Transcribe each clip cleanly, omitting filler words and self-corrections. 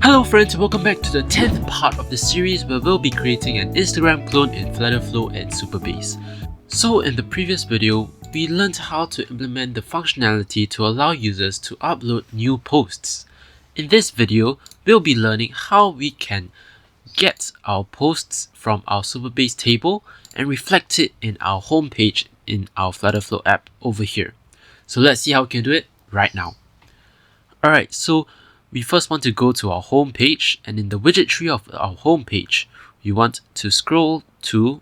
Hello friends, welcome back to the 10th part of the series where we'll be creating an Instagram clone in FlutterFlow and Supabase. So in the previous video, we learned how to implement the functionality to allow users to upload new posts. In this video, we'll be learning how we can get our posts from our Supabase table and reflect it in our homepage in our FlutterFlow app over here. So let's see how we can do it right now. Alright, so we first want to go to our home page, and in the widget tree of our home page, we want to scroll to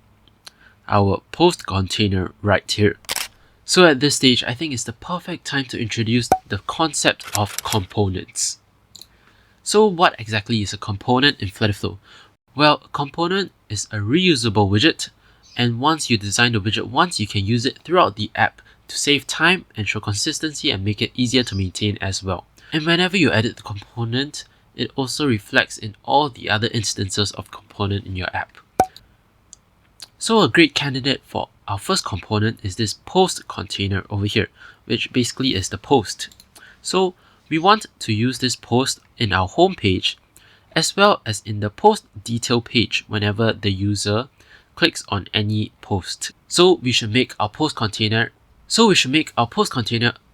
our post container right here. So at this stage, I think it's the perfect time to introduce the concept of components. So what exactly is a component in FlutterFlow? Well, a component is a reusable widget, and once you design the widget once, you can use it throughout the app to save time, ensure consistency, and make it easier to maintain as well. And whenever you edit the component, it also reflects in all the other instances of component in your app. So a great candidate for our first component is this post container over here, which basically is the post. So we want to use this post in our home page as well as in the post detail page whenever the user clicks on any post. So we should make our post container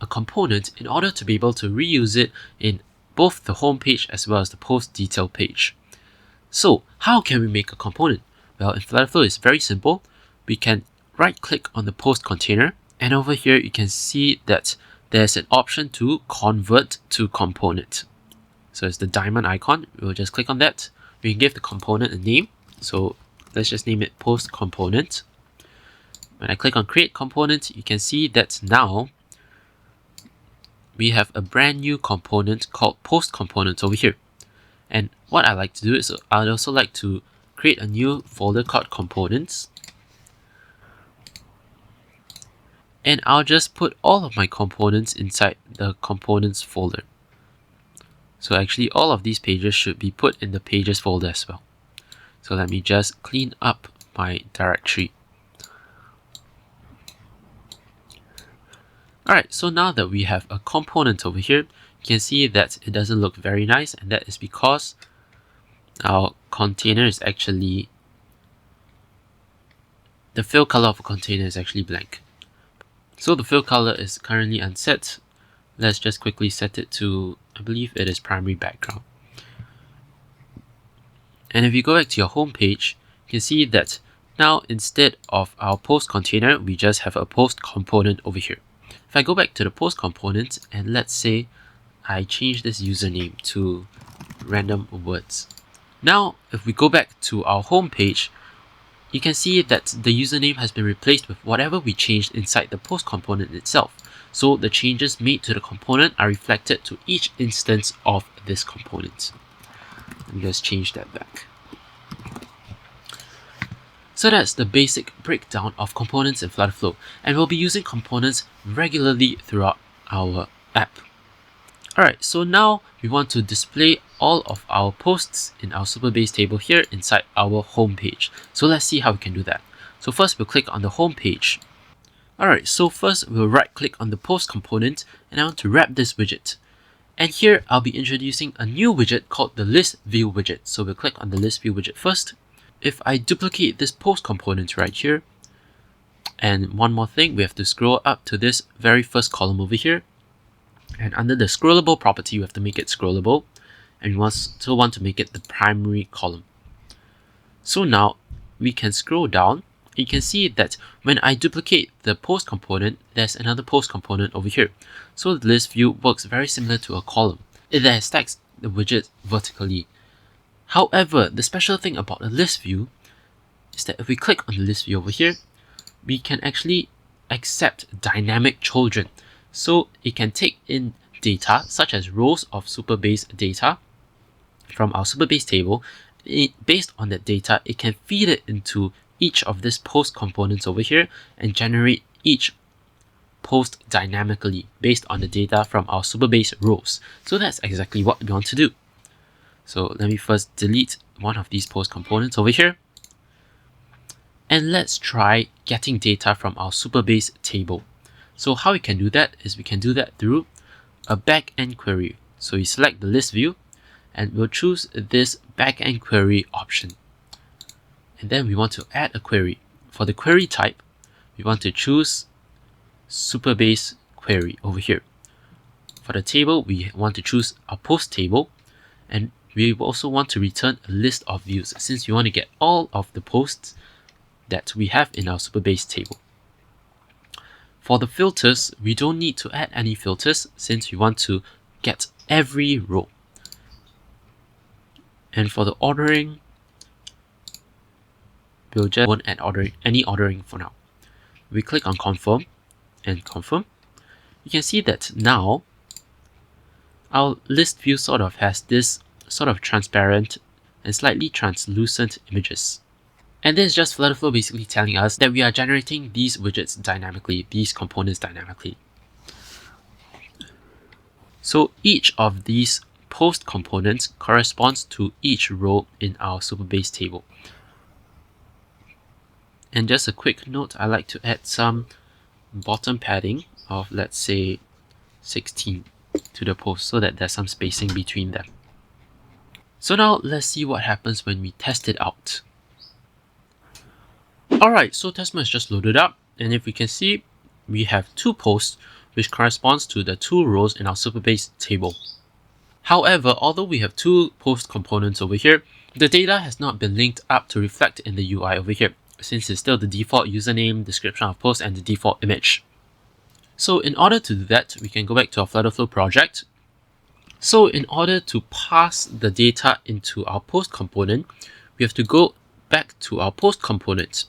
a component in order to be able to reuse it in both the home page as well as the post detail page. So how can we make a component? Well, in FlutterFlow it's very simple. We can right click on the post container, and over here you can see that there's an option to convert to component. So it's the diamond icon. We'll just click on that. We can give the component a name. So let's just name it post component. When I click on create component, you can see that now we have a brand new component called post component over here. And what I like to do is I'd also like to create a new folder called components. And I'll just put all of my components inside the components folder. So actually all of these pages should be put in the pages folder as well. So let me just clean up my directory. Alright, so now that we have a component over here, you can see that it doesn't look very nice, and that is because our container is actually, the fill color of a container is actually blank. So the fill color is currently unset. Let's just quickly set it to, I believe it is primary background. And if you go back to your home page, you can see that now instead of our post container, we just have a post component over here. If I go back to the post component and let's say I change this username to random words. Now, if we go back to our home page, you can see that the username has been replaced with whatever we changed inside the post component itself. So the changes made to the component are reflected to each instance of this component. Let me just change that back. So that's the basic breakdown of components in FlutterFlow, and we'll be using components regularly throughout our app. Alright, so now we want to display all of our posts in our Supabase table here inside our home page. So let's see how we can do that. So first we'll click on the home page. Alright, so first we'll right click on the post component, and I want to wrap this widget. And here I'll be introducing a new widget called the list view widget. So we'll click on the list view widget first. If I duplicate this post component right here, and one more thing, we have to scroll up to this very first column over here, and under the scrollable property we have to make it scrollable, and we still want to make it the primary column. So now we can scroll down. You can see that when I duplicate the post component, there's another post component over here. So the list view works very similar to a column. It stacks the widget vertically. However, the special thing about a list view is that if we click on the list view over here, we can actually accept dynamic children. So it can take in data such as rows of Supabase data from our Supabase table. Based on that data, it can feed it into each of these post components over here and generate each post dynamically based on the data from our Supabase rows. So that's exactly what we want to do. So let me first delete one of these post components over here. And let's try getting data from our Supabase table. So how we can do that is we can do that through a backend query. So you select the list view, and we'll choose this backend query option. And then we want to add a query. For the query type, we want to choose Supabase query over here. For the table, we want to choose a post table, and we also want to return a list of views since we want to get all of the posts that we have in our Supabase table. For the filters, we don't need to add any filters since we want to get every row. And for the ordering, we'll just won't add any ordering for now. We click on confirm and confirm. You can see that now our list view sort of has this sort of transparent and slightly translucent images. And this is just FlutterFlow basically telling us that we are generating these widgets dynamically, these components dynamically. So each of these post components corresponds to each row in our Supabase table. And just a quick note, I like to add some bottom padding of, let's say, 16 to the post so that there's some spacing between them. So now let's see what happens when we test it out. Alright, so test mode is just loaded up, and if we can see, we have 2 posts which corresponds to the 2 rows in our Supabase table. However, although we have 2 post components over here, the data has not been linked up to reflect in the UI over here, since it's still the default username, description of post, and the default image. So in order to do that, we can go back to our FlutterFlow project. So in order to pass the data into our post component, we have to go back to our post component,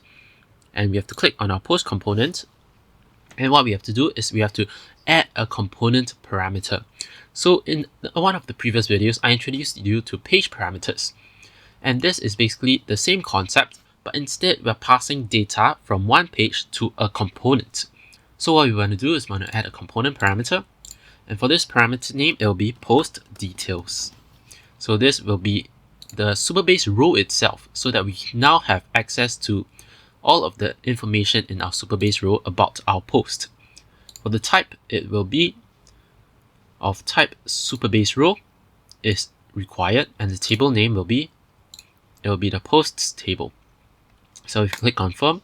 and we have to click on our post component. And what we have to do is we have to add a component parameter. So in one of the previous videos, I introduced you to page parameters. And this is basically the same concept, but instead we're passing data from one page to a component. So what we want to do is we want to add a component parameter. And for this parameter name, it will be post details. So this will be the Supabase row itself, so that we now have access to all of the information in our Supabase row about our post. For the type, it will be of type Supabase row is required, and the table name will be the posts table. So if you click confirm,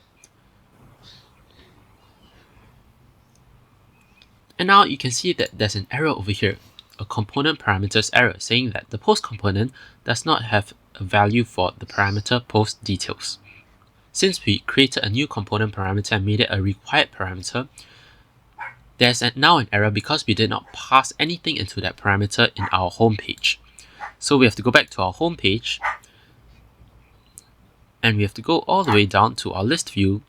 and now you can see that there's an error over here, a component parameters error, saying that the post component does not have a value for the parameter post details. Since we created a new component parameter and made it a required parameter, there's now an error because we did not pass anything into that parameter in our home page. So we have to go back to our home page, and we have to go all the way down to our list view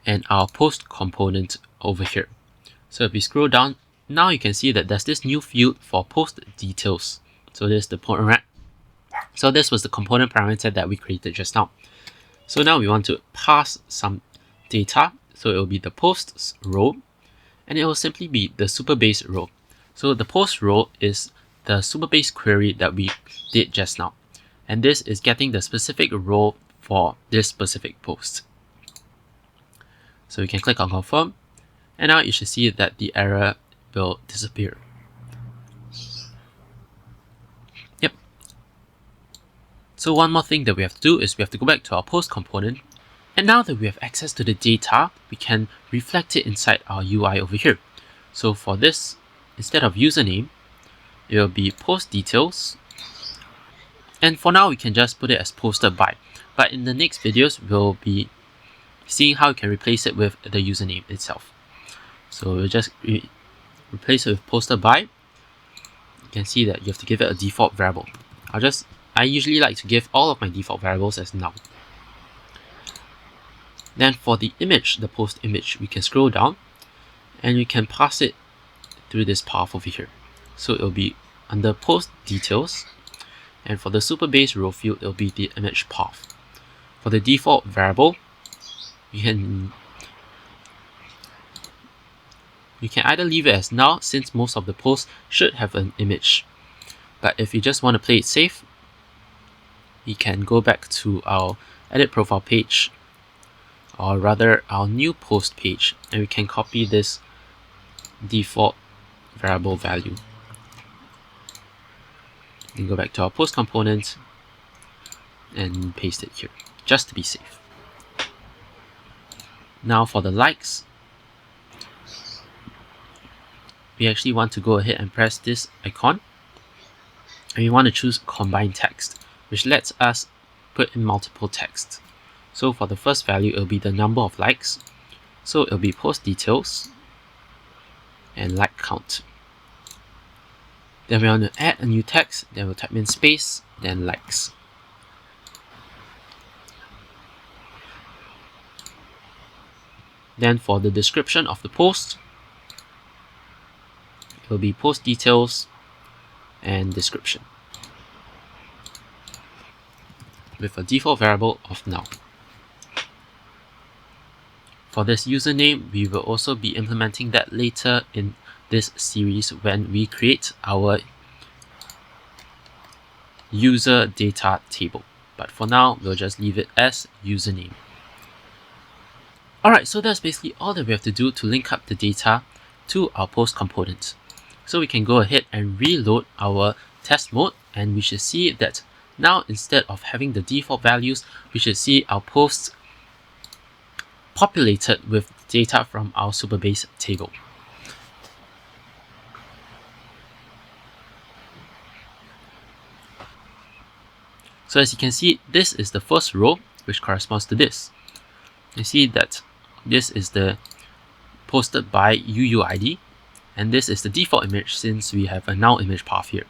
and our post component over here. So if we scroll down, now you can see that there's this new field for post details. So this was the component parameter that we created just now. So now we want to pass some data. So it will be the posts row, and it will simply be the Supabase row. So the post row is the Supabase query that we did just now. And this is getting the specific row for this specific post. So we can click on confirm, and now you should see that the error will disappear. Yep. So one more thing that we have to do is we have to go back to our post component, and now that we have access to the data, we can reflect it inside our UI over here. So for this, instead of username, it will be post details, and for now we can just put it as posted by, but in the next videos we'll be seeing how you can replace it with the username itself. So we'll just replace it with posted by. You can see that you have to give it a default variable. I usually like to give all of my default variables as null. Then for the image, the post image, we can scroll down and we can pass it through this path over here. So it will be under post details, and for the Supabase row field, it will be the image path. For the default variable, you can either leave it as null, since most of the posts should have an image. But if you just want to play it safe, we can go back to our edit profile page, or rather our new post page, and we can copy this default variable value. Then go back to our post component and paste it here, just to be safe. Now for the likes, we actually want to go ahead and press this icon, and we want to choose combine text, which lets us put in multiple text. So for the first value, it'll be the number of likes. So it'll be post details and like count. Then we want to add a new text, then we'll type in space, then likes. Then for the description of the post, it will be post details and description with a default variable of null. For this username, we will also be implementing that later in this series when we create our user data table. But for now, we'll just leave it as username. Alright, so that's basically all that we have to do to link up the data to our post component. So we can go ahead and reload our test mode, and we should see that now instead of having the default values, we should see our posts populated with data from our Supabase table. So as you can see, this is the first row, which corresponds to this. You see that this is the posted by UUID, and this is the default image since we have a null image path here.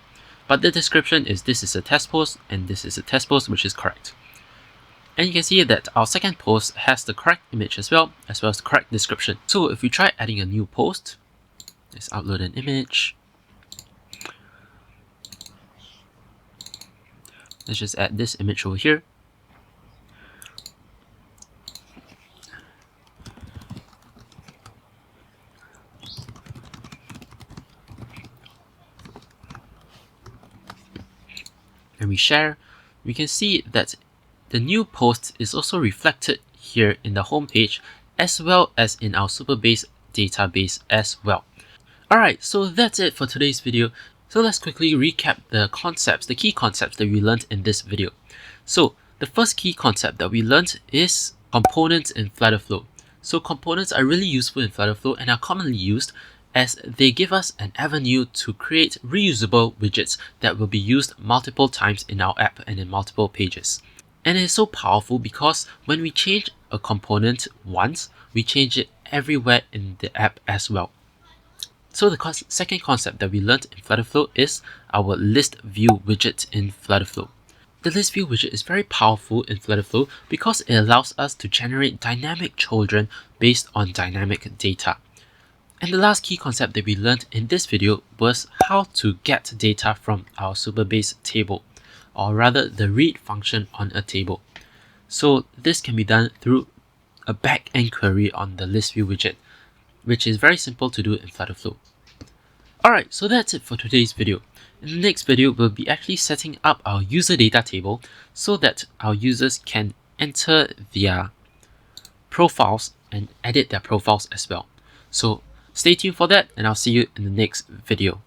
But the description is this is a test post and this is a test post, which is correct. And you can see that our second post has the correct image as well as the correct description. So if we try adding a new post, let's upload an image. Let's just add this image over here. And we share, we can see that the new post is also reflected here in the home page as well as in our Supabase database as well. Alright, so that's it for today's video. So let's quickly recap the concepts, the key concepts that we learned in this video. So the first key concept that we learned is components in FlutterFlow. So components are really useful in FlutterFlow and are commonly used as they give us an avenue to create reusable widgets that will be used multiple times in our app and in multiple pages. And it is so powerful because when we change a component once, we change it everywhere in the app as well. So the second concept that we learned in FlutterFlow is our list view widget in FlutterFlow. The list view widget is very powerful in FlutterFlow because it allows us to generate dynamic children based on dynamic data. And the last key concept that we learned in this video was how to get data from our Supabase table, or rather the read function on a table. So this can be done through a back-end query on the list view widget, which is very simple to do in FlutterFlow. Alright, so that's it for today's video. In the next video, we'll be actually setting up our user data table so that our users can enter their profiles and edit their profiles as well. So stay tuned for that, and I'll see you in the next video.